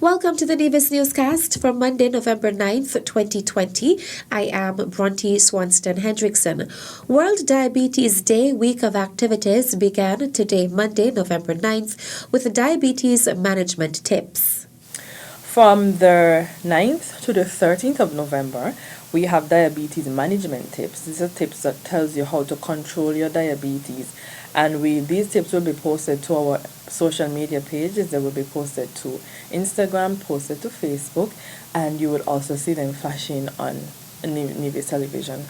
Welcome to the Nevis Newscast for Monday, November 9th, 2020. I am Bronte Swanston Hendrickson. World Diabetes Day week of activities began today, Monday, November 9th, with diabetes management tips. From the 9th to the 13th of November, we have diabetes management tips. These are tips that tells you how to control your diabetes. And these tips will be posted to our social media pages. They will be posted to Instagram, posted to Facebook, and you will also see them flashing on Nevis television.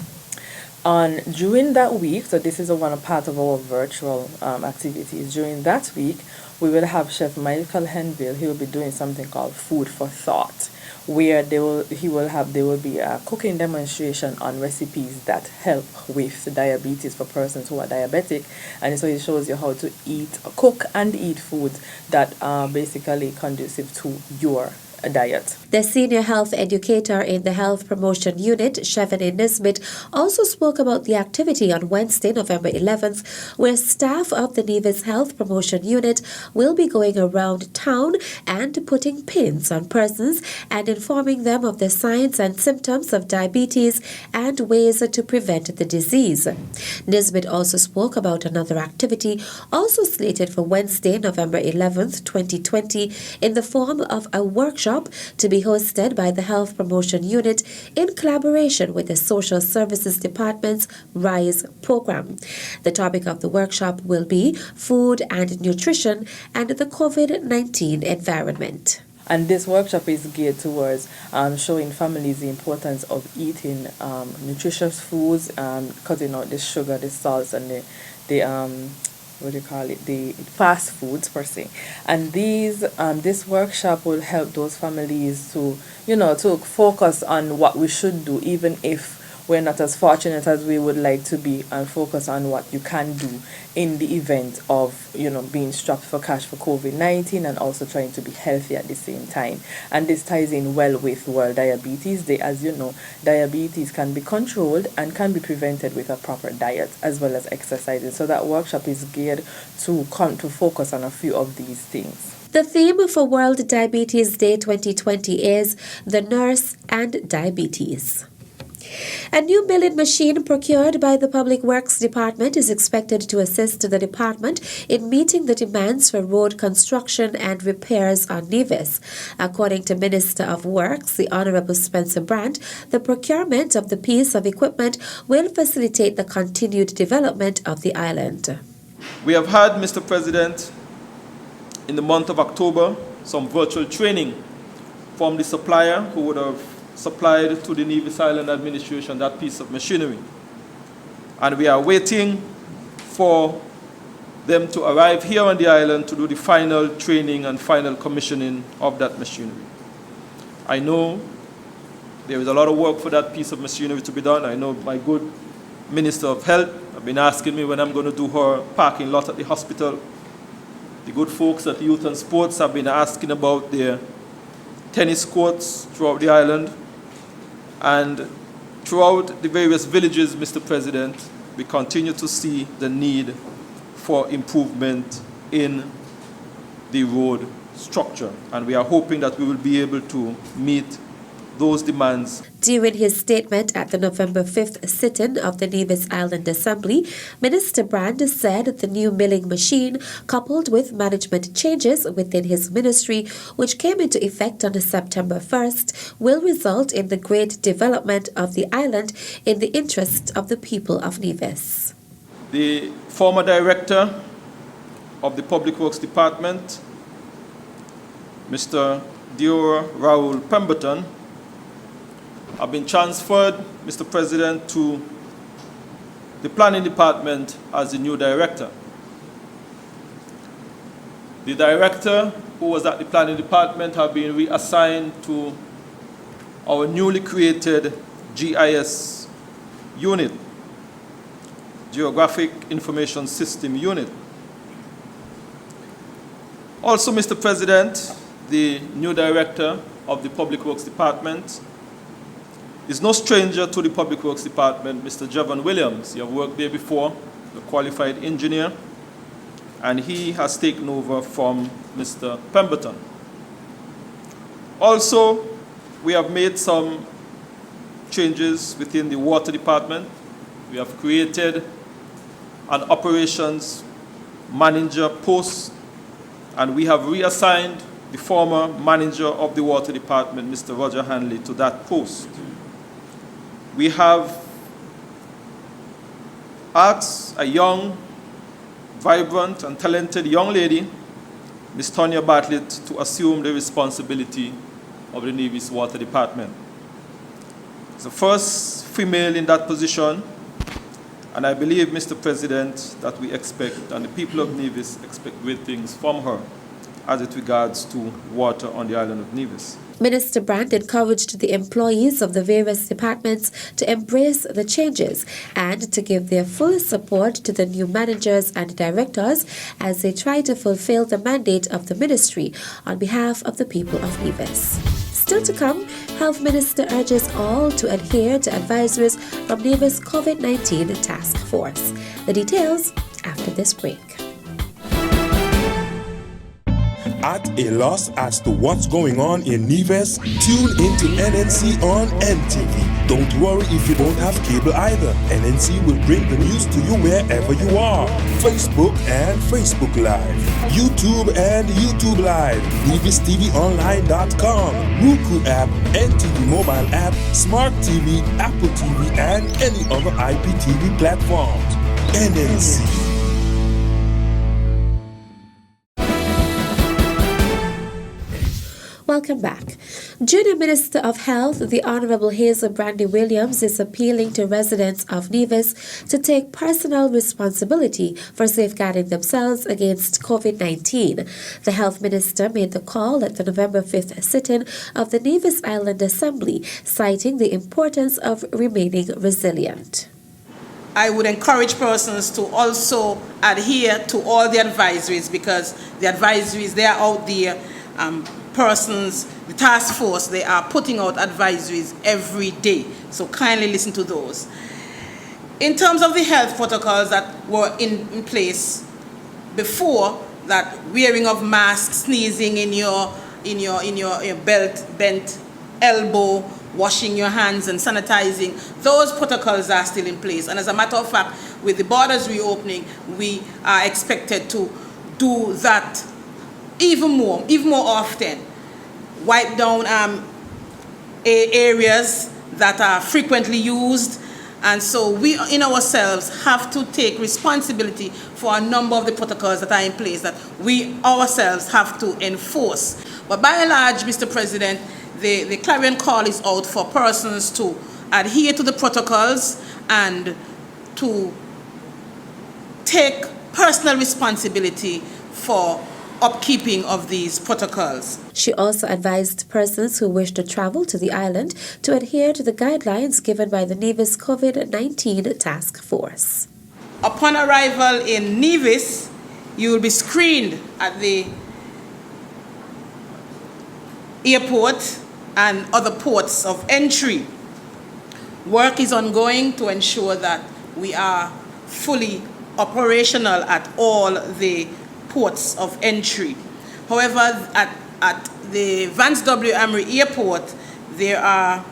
During that week, so this is one part of our virtual activities. During that week, we will have Chef Michael Henville. He will be doing something called Food for Thought, where there will be a cooking demonstration on recipes that help with diabetes for persons who are diabetic, and so it shows you how to cook and eat foods that are basically conducive to your diet. The senior health educator in the Health Promotion Unit, Chevany Nisbet, also spoke about the activity on Wednesday, November 11th, where staff of the Nevis Health Promotion Unit will be going around town and putting pins on persons and informing them of the signs and symptoms of diabetes and ways to prevent the disease. Nisbet also spoke about another activity also slated for Wednesday, November 11th, 2020, in the form of a workshop to be hosted by the Health Promotion Unit in collaboration with the Social Services Department's RISE program. The topic of the workshop will be food and nutrition and the COVID-19 environment. And this workshop is geared towards showing families the importance of eating nutritious foods, cutting out the sugar, the salts, and the fast foods per se. And this workshop will help those families to focus on what we should do, even if we're not as fortunate as we would like to be, and focus on what you can do in the event of being strapped for cash for COVID-19 and also trying to be healthy at the same time. And this ties in well with World Diabetes Day. As you know, diabetes can be controlled and can be prevented with a proper diet as well as exercising. So that workshop is geared to focus on a few of these things. The theme for World Diabetes Day 2020 is The Nurse and Diabetes. A new milling machine procured by the Public Works Department is expected to assist the department in meeting the demands for road construction and repairs on Nevis. According to Minister of Works, the Honourable Spencer Brandt, the procurement of the piece of equipment will facilitate the continued development of the island. We have had, Mr. President, in the month of October, some virtual training from the supplier who would have supplied to the Nevis Island Administration that piece of machinery. And we are waiting for them to arrive here on the island to do the final training and final commissioning of that machinery. I know there is a lot of work for that piece of machinery to be done. I know my good Minister of Health have been asking me when I'm going to do her parking lot at the hospital. The good folks at Youth and Sports have been asking about their tennis courts throughout the island. And throughout the various villages, Mr. President, we continue to see the need for improvement in the road structure. And we are hoping that we will be able to meet those demands. During his statement at the November 5th sit-in of the Nevis Island Assembly, Minister Brand said the new milling machine, coupled with management changes within his ministry, which came into effect on September 1st, will result in the great development of the island in the interest of the people of Nevis. The former director of the Public Works Department, Mr. Diora Raoul Pemberton, have been transferred, Mr. President, to the Planning Department as the new director. The director who was at the Planning Department have been reassigned to our newly created GIS unit, Geographic Information System Unit. Also, Mr. President, the new director of the Public Works Department is no stranger to the Public Works Department, Mr. Javon Williams. You have worked there before, a qualified engineer, and he has taken over from Mr. Pemberton. Also, we have made some changes within the water department. We have created an operations manager post, and we have reassigned the former manager of the water department, Mr. Roger Hanley, to that post. We have asked a young, vibrant, and talented young lady, Ms. Tonya Bartlett, to assume the responsibility of the Navy's water department. It's the first female in that position, and I believe, Mr. President, that we expect, and the people of Nevis expect great things from her as it regards to water on the island of Nevis. Minister Brand encouraged the employees of the various departments to embrace the changes and to give their full support to the new managers and directors as they try to fulfill the mandate of the ministry on behalf of the people of Nevis. Still to come, Health Minister urges all to adhere to advisories from Nevis COVID-19 Task Force. The details after this break. At a loss as to what's going on in Nevis? Tune into NNC on NTV. Don't worry if you don't have cable either. NNC will bring the news to you wherever you are. Facebook and Facebook Live. YouTube and YouTube Live. NevisTVOnline.com. Roku app, NTV mobile app, Smart TV, Apple TV, and any other IPTV platforms. NNC. Welcome back. Junior Minister of Health, the Honourable Hazel Brandy Williams, is appealing to residents of Nevis to take personal responsibility for safeguarding themselves against COVID-19. The Health Minister made the call at the November 5th sit-in of the Nevis Island Assembly, citing the importance of remaining resilient. I would encourage persons to also adhere to all the advisories, because the advisories, they are out there. Persons, the task force, they are putting out advisories every day. So kindly listen to those. In terms of the health protocols that were in place before, that wearing of masks, sneezing in your bent elbow, washing your hands and sanitizing, those protocols are still in place. And as a matter of fact, with the borders reopening, we are expected to do that even more often. Wipe down areas that are frequently used, and so we in ourselves have to take responsibility for a number of the protocols that are in place that we ourselves have to enforce. But by and large, Mr. President, the clarion call is out for persons to adhere to the protocols and to take personal responsibility for upkeeping of these protocols. She also advised persons who wish to travel to the island to adhere to the guidelines given by the Nevis COVID-19 Task Force. Upon arrival in Nevis, you will be screened at the airport and other ports of entry. Work is ongoing to ensure that we are fully operational at all the ports of entry. However, at the Vance W. Amory Airport, there are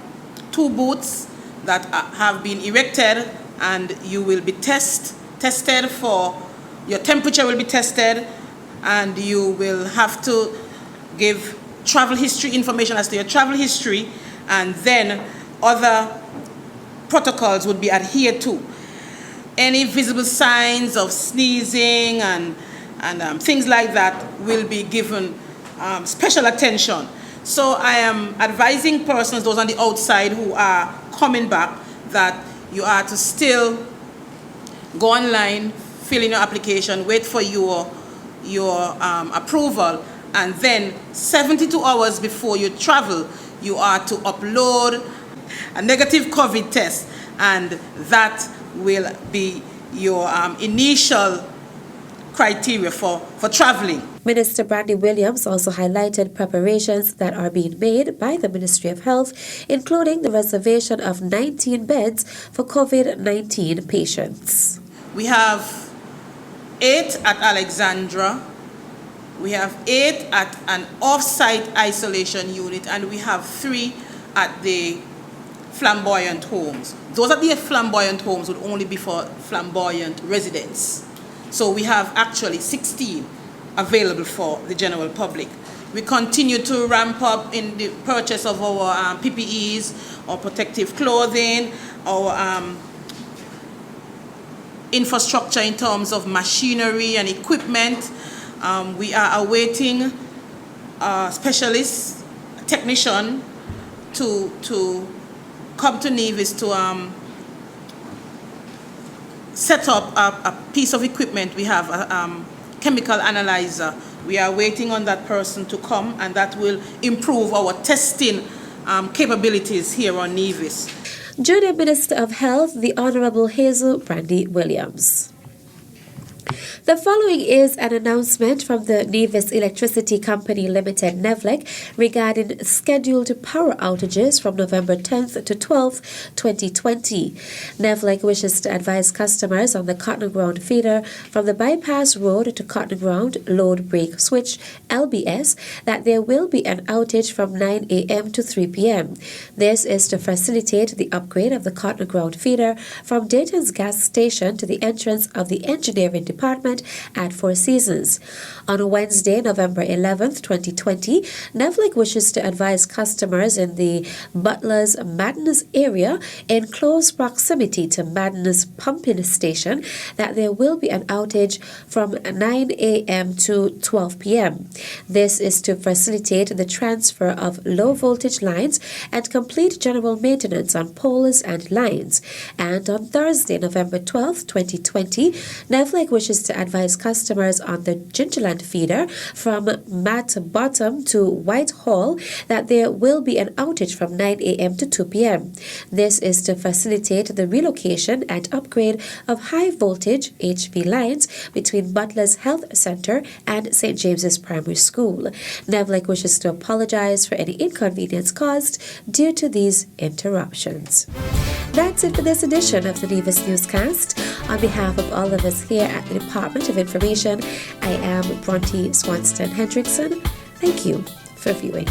2 booths that have been erected, and you will be tested for, your temperature will be tested, and you will have to give travel history information as to your travel history, and then other protocols would be adhered to. Any visible signs of sneezing and things like that will be given special attention. So I am advising persons, those on the outside who are coming back, that you are to still go online, fill in your application, wait for your approval, and then 72 hours before you travel, you are to upload a negative COVID test, and that will be your initial criteria for traveling. Minister Brandy Williams also highlighted preparations that are being made by the Ministry of Health, including the reservation of 19 beds for COVID-19 patients. We have 8 at Alexandra, We have 8 at an off-site isolation unit, and we have 3 at the flamboyant homes. Those at the flamboyant homes would only be for flamboyant residents. So we have actually 16 available for the general public. We continue to ramp up in the purchase of our PPEs, our protective clothing, our infrastructure in terms of machinery and equipment. We are awaiting a specialist technician to come to Nevis to set up a piece of equipment. We have a chemical analyzer. We are waiting on that person to come, and that will improve our testing capabilities here on Nevis. Junior Minister of Health, the Honorable Hazel Brandy Williams. The following is an announcement from the Nevis Electricity Company Limited, NEVLEC, regarding scheduled power outages from November 10th to 12th, 2020. NEVLEC wishes to advise customers on the Cotton Ground feeder from the bypass road to Cotton Ground load break switch LBS that there will be an outage from 9 a.m. to 3 p.m. This is to facilitate the upgrade of the Cotton Ground feeder from Dayton's gas station to the entrance of the engineering department at Four Seasons. On Wednesday, November 11th, 2020, NEVLEC wishes to advise customers in the Butler's Madness area in close proximity to Madness pumping station that there will be an outage from 9 a.m. to 12 p.m. This is to facilitate the transfer of low voltage lines and complete general maintenance on poles and lines. And on Thursday, November 12th, 2020, NEVLEC wishes to advise customers on the Gingerland feeder from Matt Bottom to Whitehall that there will be an outage from 9 a.m. to 2 p.m. This is to facilitate the relocation and upgrade of high voltage HV lines between Butler's Health Center and St. James's Primary School. NEVLEC wishes to apologize for any inconvenience caused due to these interruptions. That's it for this edition of the Nevis Newscast. On behalf of all of us here at the Department of Information, I am Bronte Swanston Hendrickson. Thank you for viewing.